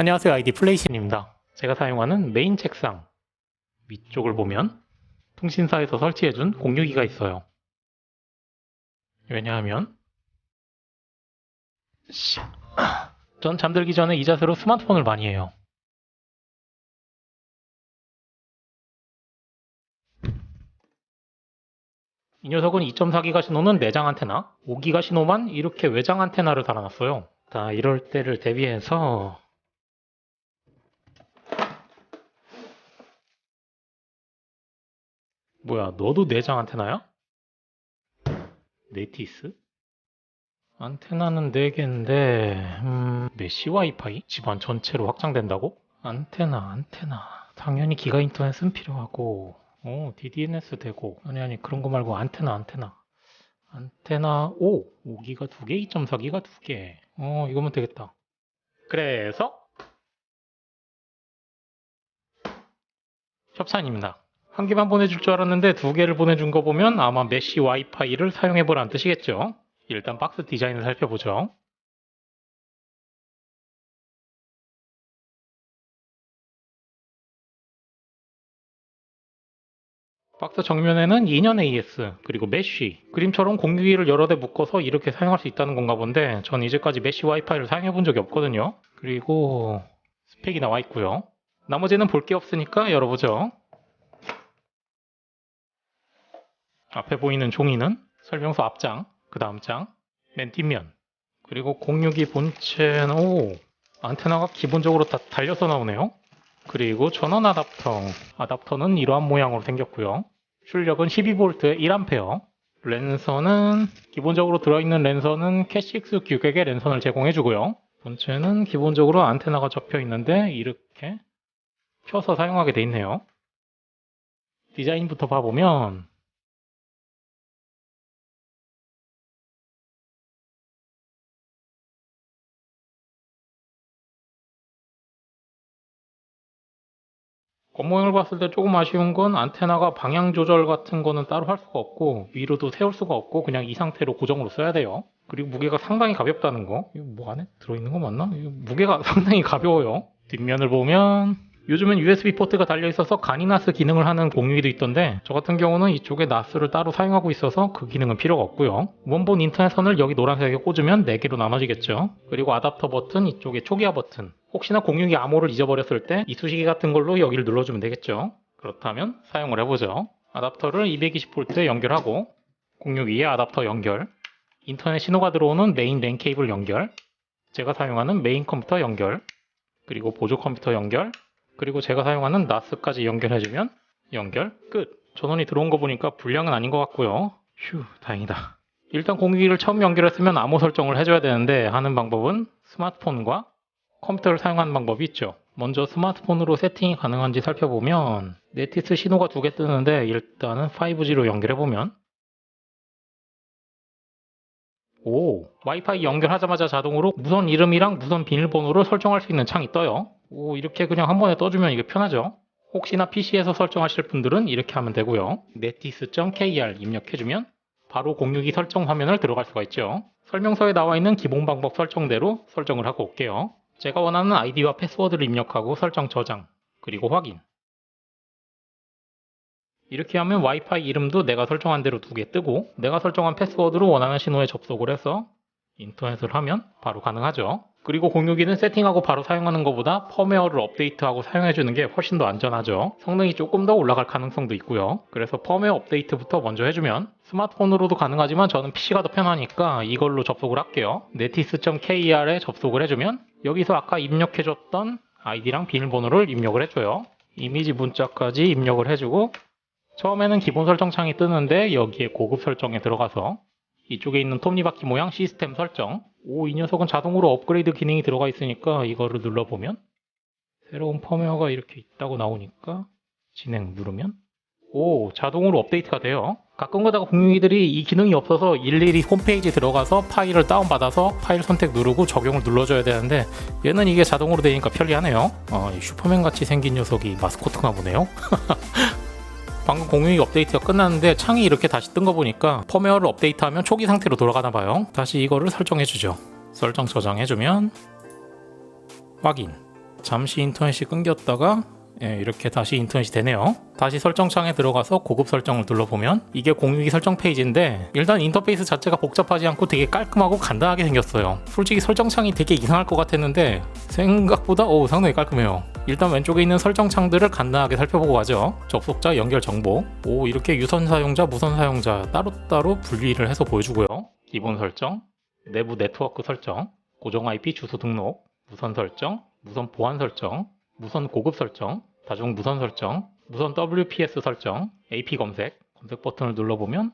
안녕하세요. 아이디 플레이신입니다. 제가 사용하는 메인 책상 위쪽을 보면 통신사에서 설치해준 공유기가 있어요. 왜냐하면 전 잠들기 전에 이 자세로 스마트폰을 많이 해요. 이 녀석은 2.4기가 신호는 내장 안테나, 5기가 신호만 이렇게 외장 안테나를 달아놨어요. 자, 이럴 때를 대비해서 뭐야, 너도 내장 안테나야? 네티스? 안테나는 4개인데 메시 와이파이? 집안 전체로 확장된다고? 안테나 당연히 기가 인터넷은 필요하고 DDNS 되고 아니 그런 거 말고 안테나 5기가 2개, 2.4기가 2개. 이거면 되겠다. 그래서 협찬입니다. 한 개만 보내줄 줄 알았는데 2개를 보내준 거 보면 아마 메시 와이파이를 사용해보라는 뜻이겠죠. 일단 박스 디자인을 살펴보죠. 박스 정면에는 2년 AS, 그리고 메쉬, 그림처럼 공유기를 여러 대 묶어서 이렇게 사용할 수 있다는 건가 본데 전 이제까지 메쉬 와이파이를 사용해 본 적이 없거든요. 그리고 스펙이 나와 있고요. 나머지는 볼 게 없으니까 열어보죠. 앞에 보이는 종이는 설명서 앞장, 그 다음 장, 맨 뒷면, 그리고 공유기 본체는 안테나가 기본적으로 다 달려서 나오네요. 그리고 전원 아답터는 이러한 모양으로 생겼고요. 출력은 12V에 1A. 랜선은 기본적으로 들어있는 랜선은 캣6 규격의 랜선을 제공해주고요. 본체는 기본적으로 안테나가 접혀 있는데 이렇게 펴서 사용하게 돼 있네요. 디자인부터 봐보면 겉모양을 봤을 때 조금 아쉬운 건 안테나가 방향 조절 같은 거는 따로 할 수가 없고 위로도 세울 수가 없고 그냥 이 상태로 고정으로 써야 돼요. 그리고 무게가 상당히 가볍다는 거. 이거 뭐 안에 들어있는 거 맞나? 이거 무게가 상당히 가벼워요. 뒷면을 보면 요즘은 USB 포트가 달려있어서 가니나스 기능을 하는 공유기도 있던데 저 같은 경우는 이쪽에 나스를 따로 사용하고 있어서 그 기능은 필요가 없고요. 원본 인터넷선을 여기 노란색에 꽂으면 4개로 나눠지겠죠. 그리고 아답터 버튼, 이쪽에 초기화 버튼. 혹시나 공유기 암호를 잊어버렸을 때 이쑤시개 같은 걸로 여기를 눌러주면 되겠죠. 그렇다면 사용을 해보죠. 아답터를 220V에 연결하고 공유기에 아답터 연결, 인터넷 신호가 들어오는 메인 랜 케이블 연결, 제가 사용하는 메인 컴퓨터 연결, 그리고 보조 컴퓨터 연결, 그리고 제가 사용하는 나스까지 연결해주면 연결 끝. 전원이 들어온 거 보니까 불량은 아닌 것 같고요. 휴, 다행이다. 일단 공유기를 처음 연결했으면 암호 설정을 해줘야 되는데 하는 방법은 스마트폰과 컴퓨터를 사용하는 방법이 있죠. 먼저 스마트폰으로 세팅이 가능한지 살펴보면 네티스 신호가 2개 뜨는데 일단은 5G로 연결해보면 와이파이 연결하자마자 자동으로 무선 이름이랑 무선 비밀번호를 설정할 수 있는 창이 떠요. 이렇게 그냥 한 번에 떠주면 이게 편하죠. 혹시나 PC에서 설정하실 분들은 이렇게 하면 되고요. netis.kr 입력해주면 바로 공유기 설정 화면을 들어갈 수가 있죠. 설명서에 나와 있는 기본 방법 설정대로 설정을 하고 올게요. 제가 원하는 아이디와 패스워드를 입력하고 설정 저장, 그리고 확인. 이렇게 하면 와이파이 이름도 내가 설정한 대로 2개 뜨고 내가 설정한 패스워드로 원하는 신호에 접속을 해서 인터넷을 하면 바로 가능하죠. 그리고 공유기는 세팅하고 바로 사용하는 것보다 펌웨어를 업데이트하고 사용해주는 게 훨씬 더 안전하죠. 성능이 조금 더 올라갈 가능성도 있고요. 그래서 펌웨어 업데이트부터 먼저 해주면 스마트폰으로도 가능하지만 저는 PC가 더 편하니까 이걸로 접속을 할게요. netis.kr에 접속을 해주면 여기서 아까 입력해줬던 아이디랑 비밀번호를 입력을 해줘요. 이미지 문자까지 입력을 해주고 처음에는 기본 설정 창이 뜨는데 여기에 고급 설정에 들어가서 이쪽에 있는 톱니바퀴 모양 시스템 설정. 이 녀석은 자동으로 업그레이드 기능이 들어가 있으니까 이거를 눌러보면 새로운 펌웨어가 이렇게 있다고 나오니까 진행 누르면 자동으로 업데이트가 돼요. 가끔 가다가 공유기들이 이 기능이 없어서 일일이 홈페이지 들어가서 파일을 다운받아서 파일 선택 누르고 적용을 눌러줘야 되는데 얘는 이게 자동으로 되니까 편리하네요. 이 슈퍼맨 같이 생긴 녀석이 마스코트가 보네요. 방금 공유기 업데이트가 끝났는데 창이 이렇게 다시 뜬 거 보니까 펌웨어를 업데이트하면 초기 상태로 돌아가나 봐요. 다시 이거를 설정해주죠. 설정 저장해주면 확인. 잠시 인터넷이 끊겼다가 이렇게 다시 인터넷이 되네요. 다시 설정창에 들어가서 고급 설정을 눌러보면 이게 공유기 설정 페이지인데 일단 인터페이스 자체가 복잡하지 않고 되게 깔끔하고 간단하게 생겼어요. 솔직히 설정창이 되게 이상할 것 같았는데 생각보다 상당히 깔끔해요. 일단 왼쪽에 있는 설정창들을 간단하게 살펴보고 가죠. 접속자 연결 정보, 이렇게 유선 사용자, 무선 사용자 따로따로 분리를 해서 보여주고요. 기본 설정, 내부 네트워크 설정, 고정 IP 주소 등록, 무선 설정, 무선 보안 설정, 무선 고급 설정, 다중 무선 설정, 무선 WPS 설정, AP 검색 버튼을 눌러보면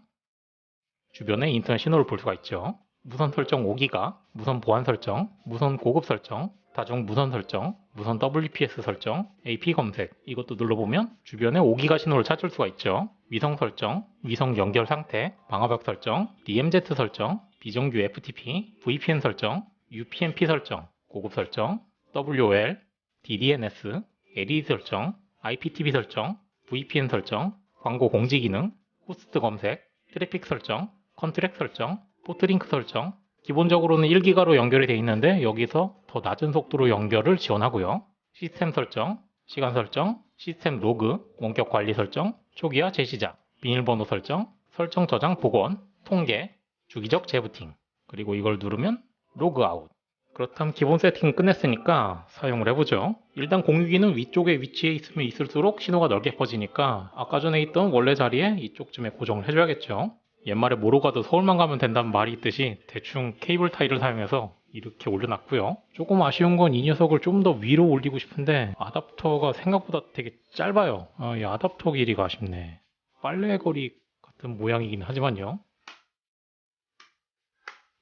주변의 인터넷 신호를 볼 수가 있죠. 무선 설정 5기가, 무선 보안 설정, 무선 고급 설정, 다중 무선 설정, 무선 WPS 설정, AP 검색 이것도 눌러보면 주변에 5기가 신호를 찾을 수가 있죠. 위성 설정, 위성 연결 상태, 방화벽 설정, DMZ 설정, 비정규 FTP, VPN 설정, UPnP 설정, 고급 설정, WOL, DDNS, LED 설정, IPTV 설정, VPN 설정, 광고 공지 기능, 호스트 검색, 트래픽 설정, 컨트랙 설정, 포트링크 설정. 기본적으로는 1기가로 연결이 되어 있는데 여기서 더 낮은 속도로 연결을 지원하고요. 시스템 설정, 시간 설정, 시스템 로그, 원격 관리 설정, 초기화 재시작, 비밀번호 설정, 설정 저장 복원, 통계, 주기적 재부팅. 그리고 이걸 누르면 로그아웃. 그렇다면 기본 세팅은 끝냈으니까 사용을 해보죠. 일단 공유기는 위쪽에 위치해 있으면 있을수록 신호가 넓게 퍼지니까 아까 전에 있던 원래 자리에 이쪽쯤에 고정을 해줘야겠죠. 옛말에 뭐로 가도 서울만 가면 된다는 말이 있듯이 대충 케이블 타이를 사용해서 이렇게 올려놨고요. 조금 아쉬운 건 이 녀석을 좀 더 위로 올리고 싶은데 아답터가 생각보다 되게 짧아요. 이 아답터 길이가 아쉽네. 빨래거리 같은 모양이긴 하지만요.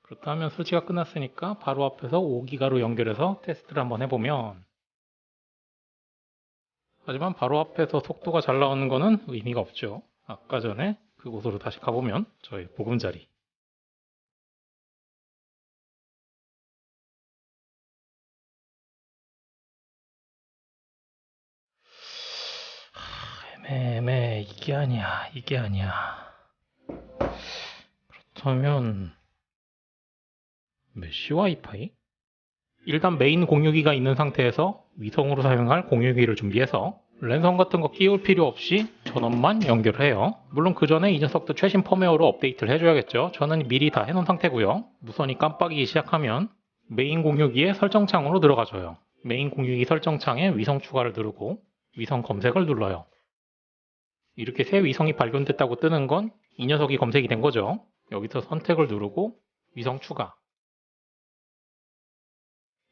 그렇다면 설치가 끝났으니까 바로 앞에서 5기가로 연결해서 테스트를 한번 해보면, 하지만 바로 앞에서 속도가 잘 나오는 거는 의미가 없죠. 아까 전에 그곳으로 다시 가보면 저희 보금자리, 애매해. 이게 아니야. 그렇다면 메쉬 와이파이? 일단 메인 공유기가 있는 상태에서 위성으로 사용할 공유기를 준비해서 랜선 같은 거 끼울 필요 없이 전원만 연결해요. 물론 그 전에 이 녀석도 최신 펌웨어로 업데이트를 해줘야겠죠. 저는 미리 다 해놓은 상태고요. 무선이 깜빡이기 시작하면 메인 공유기의 설정창으로 들어가줘요. 메인 공유기 설정창에 위성 추가를 누르고 위성 검색을 눌러요. 이렇게 새 위성이 발견됐다고 뜨는 건 이 녀석이 검색이 된 거죠. 여기서 선택을 누르고 위성 추가.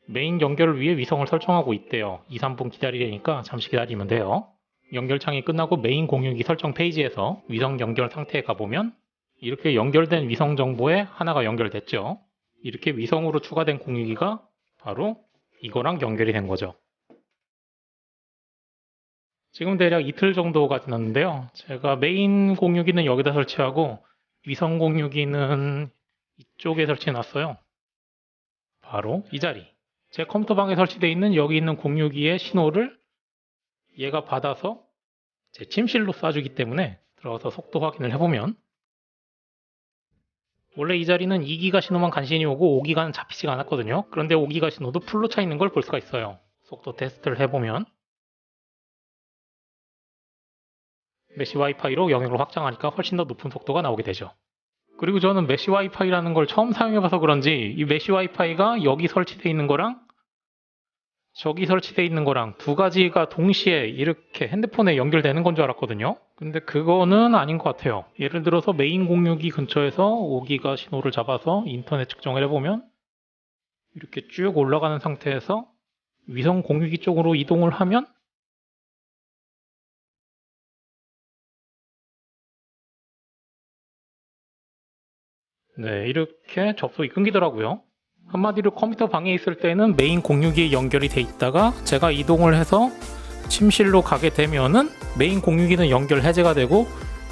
메인 연결을 위해 위성을 설정하고 있대요. 2, 3분 기다리려니까 잠시 기다리면 돼요. 연결창이 끝나고 메인 공유기 설정 페이지에서 위성 연결 상태에 가보면 이렇게 연결된 위성 정보에 하나가 연결됐죠. 이렇게 위성으로 추가된 공유기가 바로 이거랑 연결이 된 거죠. 지금 대략 이틀 정도가 지났는데요. 제가 메인 공유기는 여기다 설치하고 위성 공유기는 이쪽에 설치해 놨어요. 바로 이 자리. 제 컴퓨터방에 설치되어 있는 여기 있는 공유기의 신호를 얘가 받아서 제 침실로 쏴주기 때문에 들어가서 속도 확인을 해보면 원래 이 자리는 2기가 신호만 간신히 오고 5기가는 잡히지가 않았거든요. 그런데 5기가 신호도 풀로 차 있는 걸 볼 수가 있어요. 속도 테스트를 해보면 메쉬 와이파이로 영역을 확장하니까 훨씬 더 높은 속도가 나오게 되죠. 그리고 저는 메쉬 와이파이라는 걸 처음 사용해봐서 그런지 이 메쉬 와이파이가 여기 설치되어 있는 거랑 저기 설치되어 있는 거랑 두 가지가 동시에 이렇게 핸드폰에 연결되는 건 줄 알았거든요. 근데 그거는 아닌 것 같아요. 예를 들어서 메인 공유기 근처에서 5기가 신호를 잡아서 인터넷 측정을 해보면 이렇게 쭉 올라가는 상태에서 위성 공유기 쪽으로 이동을 하면 이렇게 접속이 끊기더라고요. 한마디로 컴퓨터 방에 있을 때는 메인 공유기에 연결이 돼 있다가 제가 이동을 해서 침실로 가게 되면은 메인 공유기는 연결 해제가 되고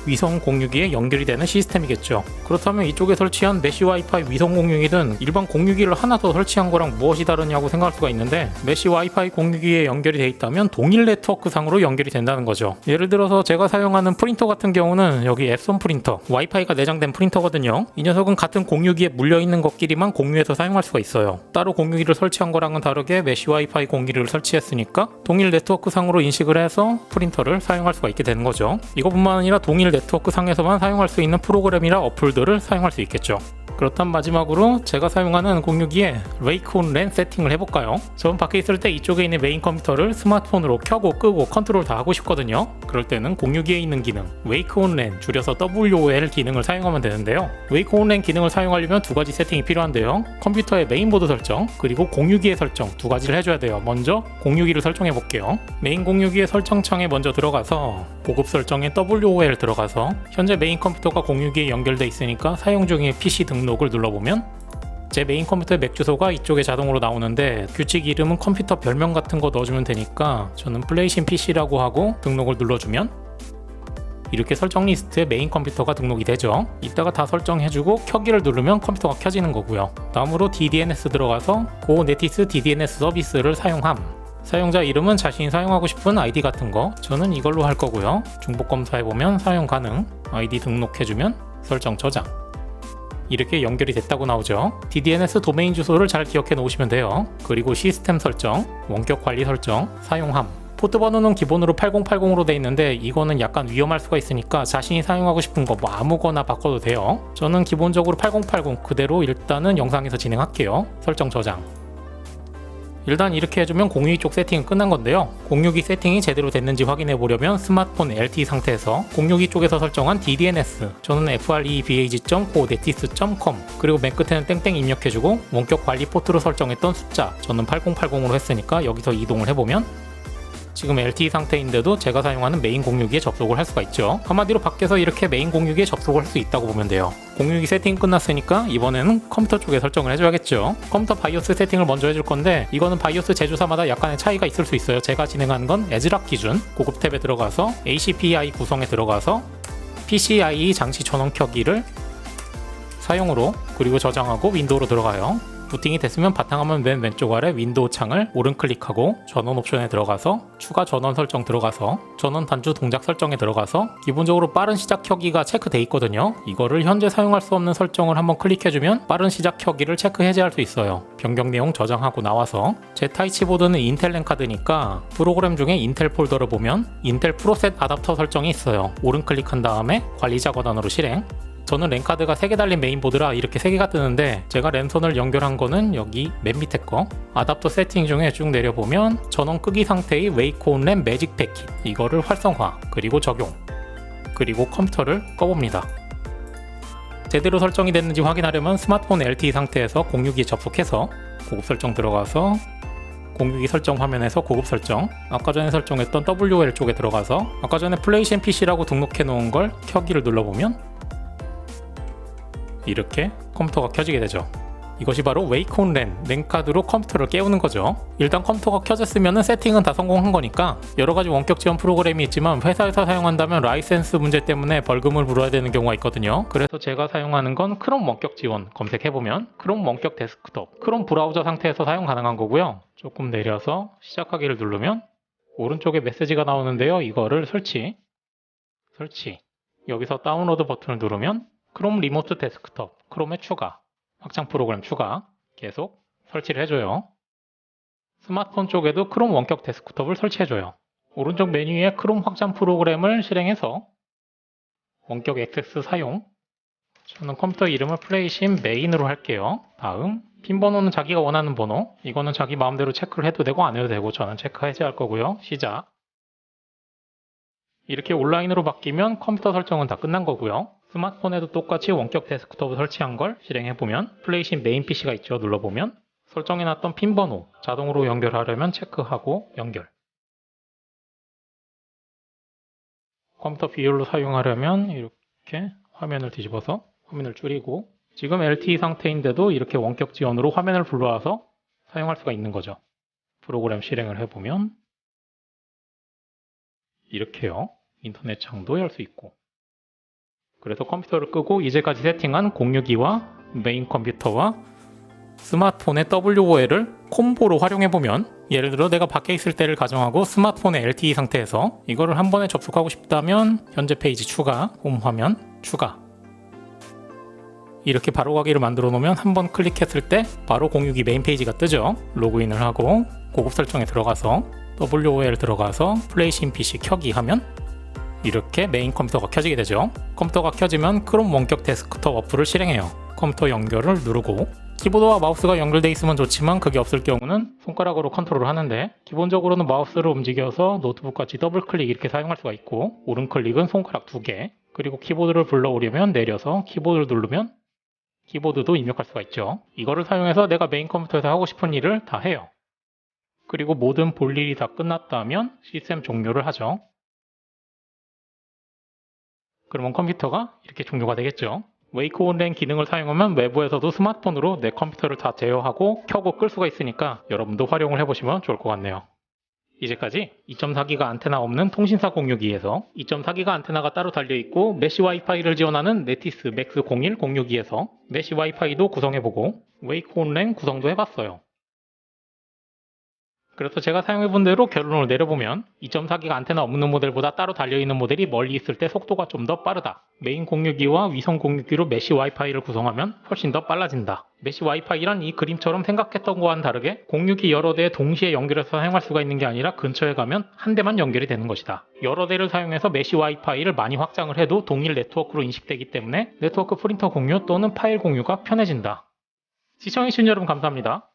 위성 공유기에 연결이 되는 시스템이겠죠. 그렇다면 이쪽에 설치한 메쉬 와이파이 위성 공유기든 일반 공유기를 하나 더 설치한 거랑 무엇이 다르냐고 생각할 수가 있는데, 메쉬 와이파이 공유기에 연결이 돼 있다면 동일 네트워크 상으로 연결이 된다는 거죠. 예를 들어서 제가 사용하는 프린터 같은 경우는 여기 앱손 프린터, 와이파이가 내장된 프린터거든요. 이 녀석은 같은 공유기에 물려있는 것끼리만 공유해서 사용할 수가 있어요. 따로 공유기를 설치한 거랑은 다르게 메쉬 와이파이 공유기를 설치했으니까 동일 네트워크 상으로 인식을 해서 프린터를 사용할 수가 있게 되는 거죠. 이것뿐만 아니라 동일 네트워크 상에서만 사용할 수 있는 프로그램이나 어플들을 사용할 수 있겠죠. 그렇다면 마지막으로 제가 사용하는 공유기에 웨이크온 랜 세팅을 해볼까요? 전 밖에 있을 때 이쪽에 있는 메인 컴퓨터를 스마트폰으로 켜고 끄고 컨트롤 다 하고 싶거든요. 그럴 때는 공유기에 있는 기능 웨이크온 랜, 줄여서 WOL 기능을 사용하면 되는데요. 웨이크온 랜 기능을 사용하려면 두 가지 세팅이 필요한데요. 컴퓨터의 메인보드 설정, 그리고 공유기의 설정 두 가지를 해줘야 돼요. 먼저 공유기를 설정해 볼게요. 메인 공유기의 설정창에 먼저 들어가서 고급 설정에 WOL 들어가서 현재 메인 컴퓨터가 공유기에 연결돼 있으니까 사용 중인 PC 등록을 눌러보면 제 메인 컴퓨터의 맥 주소가 이쪽에 자동으로 나오는데, 규칙 이름은 컴퓨터 별명 같은 거 넣어주면 되니까 저는 플레이신 PC라고 하고 등록을 눌러주면 이렇게 설정 리스트에 메인 컴퓨터가 등록이 되죠. 이따가 다 설정해주고 켜기를 누르면 컴퓨터가 켜지는 거고요. 다음으로 DDNS 들어가서 고네티스 DDNS 서비스를 사용함. 사용자 이름은 자신이 사용하고 싶은 아이디 같은 거, 저는 이걸로 할 거고요. 중복 검사해보면 사용 가능, 아이디 등록해주면 설정 저장. 이렇게 연결이 됐다고 나오죠. DDNS 도메인 주소를 잘 기억해 놓으시면 돼요. 그리고 시스템 설정, 원격 관리 설정, 사용함. 포트 번호는 기본으로 8080으로 돼 있는데 이거는 약간 위험할 수가 있으니까 자신이 사용하고 싶은 거 뭐 아무거나 바꿔도 돼요. 저는 기본적으로 8080 그대로 일단은 영상에서 진행할게요. 설정 저장. 일단 이렇게 해주면 공유기 쪽 세팅은 끝난 건데요. 공유기 세팅이 제대로 됐는지 확인해 보려면 스마트폰 LTE 상태에서 공유기 쪽에서 설정한 DDNS, 저는 frevah.conetis.com, 그리고 맨 끝에는 땡땡 입력해주고 원격 관리 포트로 설정했던 숫자, 저는 8080으로 했으니까 여기서 이동을 해보면 지금 LTE 상태인데도 제가 사용하는 메인 공유기에 접속을 할 수가 있죠. 한마디로 밖에서 이렇게 메인 공유기에 접속을 할 수 있다고 보면 돼요. 공유기 세팅 끝났으니까 이번에는 컴퓨터 쪽에 설정을 해줘야겠죠. 컴퓨터 바이오스 세팅을 먼저 해줄 건데 이거는 바이오스 제조사마다 약간의 차이가 있을 수 있어요. 제가 진행하는 건 에즈락 기준, 고급 탭에 들어가서 ACPI 구성에 들어가서 PCIe 장치 전원 켜기를 사용으로, 그리고 저장하고 윈도우로 들어가요. 부팅이 됐으면 바탕화면 맨 왼쪽 아래 윈도우 창을 오른 클릭하고 전원 옵션에 들어가서 추가 전원 설정 들어가서 전원 단주 동작 설정에 들어가서 기본적으로 빠른 시작 켜기가 체크돼 있거든요. 이거를 현재 사용할 수 없는 설정을 한번 클릭해주면 빠른 시작 켜기를 체크 해제할 수 있어요. 변경 내용 저장하고 나와서 제 타이치보드는 인텔 랜 카드니까 프로그램 중에 인텔 폴더를 보면 인텔 프로셋 아답터 설정이 있어요. 오른 클릭한 다음에 관리자 권한으로 실행. 저는 랜카드가 3개 달린 메인보드라 이렇게 3개가 뜨는데 제가 랜선을 연결한 거는 여기 맨 밑에 거 아답터 세팅 중에 쭉 내려보면 전원 끄기 상태의 웨이크온 랜 매직 패킷, 이거를 활성화, 그리고 적용, 그리고 컴퓨터를 꺼봅니다. 제대로 설정이 됐는지 확인하려면 스마트폰 LTE 상태에서 공유기에 접속해서 고급 설정 들어가서 공유기 설정 화면에서 고급 설정, 아까 전에 설정했던 WL 쪽에 들어가서 아까 전에 플레이션 PC라고 등록해 놓은 걸 켜기를 눌러보면 이렇게 컴퓨터가 켜지게 되죠. 이것이 바로 웨이크온 랜카드로 컴퓨터를 깨우는 거죠. 일단 컴퓨터가 켜졌으면 세팅은 다 성공한 거니까 여러가지 원격 지원 프로그램이 있지만 회사에서 사용한다면 라이센스 문제 때문에 벌금을 물어야 되는 경우가 있거든요. 그래서 제가 사용하는 건 크롬 원격 지원 검색해보면 크롬 원격 데스크톱, 크롬 브라우저 상태에서 사용 가능한 거고요. 조금 내려서 시작하기를 누르면 오른쪽에 메시지가 나오는데요. 이거를 설치, 여기서 다운로드 버튼을 누르면 크롬 리모트 데스크톱, 크롬에 추가, 확장 프로그램 추가, 계속 설치를 해줘요. 스마트폰 쪽에도 크롬 원격 데스크톱을 설치해줘요. 오른쪽 메뉴에 크롬 확장 프로그램을 실행해서 원격 액세스 사용, 저는 컴퓨터 이름을 플레이신 메인으로 할게요. 다음, 핀 번호는 자기가 원하는 번호, 이거는 자기 마음대로 체크를 해도 되고 안 해도 되고 저는 체크 해제할 거고요. 시작. 이렇게 온라인으로 바뀌면 컴퓨터 설정은 다 끝난 거고요. 스마트폰에도 똑같이 원격 데스크톱을 설치한 걸 실행해보면 플레이신 메인 PC가 있죠. 눌러보면 설정해놨던 핀 번호 자동으로 연결하려면 체크하고 연결. 컴퓨터 비율로 사용하려면 이렇게 화면을 뒤집어서 화면을 줄이고, 지금 LTE 상태인데도 이렇게 원격 지원으로 화면을 불러와서 사용할 수가 있는 거죠. 프로그램 실행을 해보면 이렇게요. 인터넷 창도 열 수 있고 그래서 컴퓨터를 끄고 이제까지 세팅한 062와 메인 컴퓨터와 스마트폰의 WOL을 콤보로 활용해보면, 예를 들어 내가 밖에 있을 때를 가정하고 스마트폰의 LTE 상태에서 이거를 한 번에 접속하고 싶다면 현재 페이지 추가, 홈 화면 추가, 이렇게 바로가기를 만들어 놓으면 한 번 클릭했을 때 바로 062 메인 페이지가 뜨죠. 로그인을 하고 고급 설정에 들어가서 WOL 들어가서 플레이신 PC 켜기 하면 이렇게 메인 컴퓨터가 켜지게 되죠. 컴퓨터가 켜지면 크롬 원격 데스크톱 어플을 실행해요. 컴퓨터 연결을 누르고, 키보드와 마우스가 연결되어 있으면 좋지만 그게 없을 경우는 손가락으로 컨트롤을 하는데, 기본적으로는 마우스를 움직여서 노트북같이 더블 클릭 이렇게 사용할 수가 있고, 오른 클릭은 손가락 2개, 그리고 키보드를 불러오려면 내려서 키보드를 누르면 키보드도 입력할 수가 있죠. 이거를 사용해서 내가 메인 컴퓨터에서 하고 싶은 일을 다 해요. 그리고 모든 볼 일이 다 끝났다면 시스템 종료를 하죠. 그러면 컴퓨터가 이렇게 종료가 되겠죠. 웨이크 온랜 기능을 사용하면 외부에서도 스마트폰으로 내 컴퓨터를 다 제어하고 켜고 끌 수가 있으니까 여러분도 활용을 해보시면 좋을 것 같네요. 이제까지 2.4기가 안테나 없는 통신사 062에서 2.4기가 안테나가 따로 달려있고 메시 와이파이를 지원하는 네티스 맥스 01 062에서 메시 와이파이도 구성해보고 웨이크 온랜 구성도 해봤어요. 그래서 제가 사용해본 대로 결론을 내려보면 2.4기가 안테나 없는 모델보다 따로 달려있는 모델이 멀리 있을 때 속도가 좀 더 빠르다. 메인 062와 위성 062로 메시 와이파이를 구성하면 훨씬 더 빨라진다. 메시 와이파이란 이 그림처럼 생각했던 거와는 다르게 062 여러 대에 동시에 연결해서 사용할 수가 있는 게 아니라 근처에 가면 한 대만 연결이 되는 것이다. 여러 대를 사용해서 메시 와이파이를 많이 확장을 해도 동일 네트워크로 인식되기 때문에 네트워크 프린터 공유 또는 파일 공유가 편해진다. 시청해주신 여러분 감사합니다.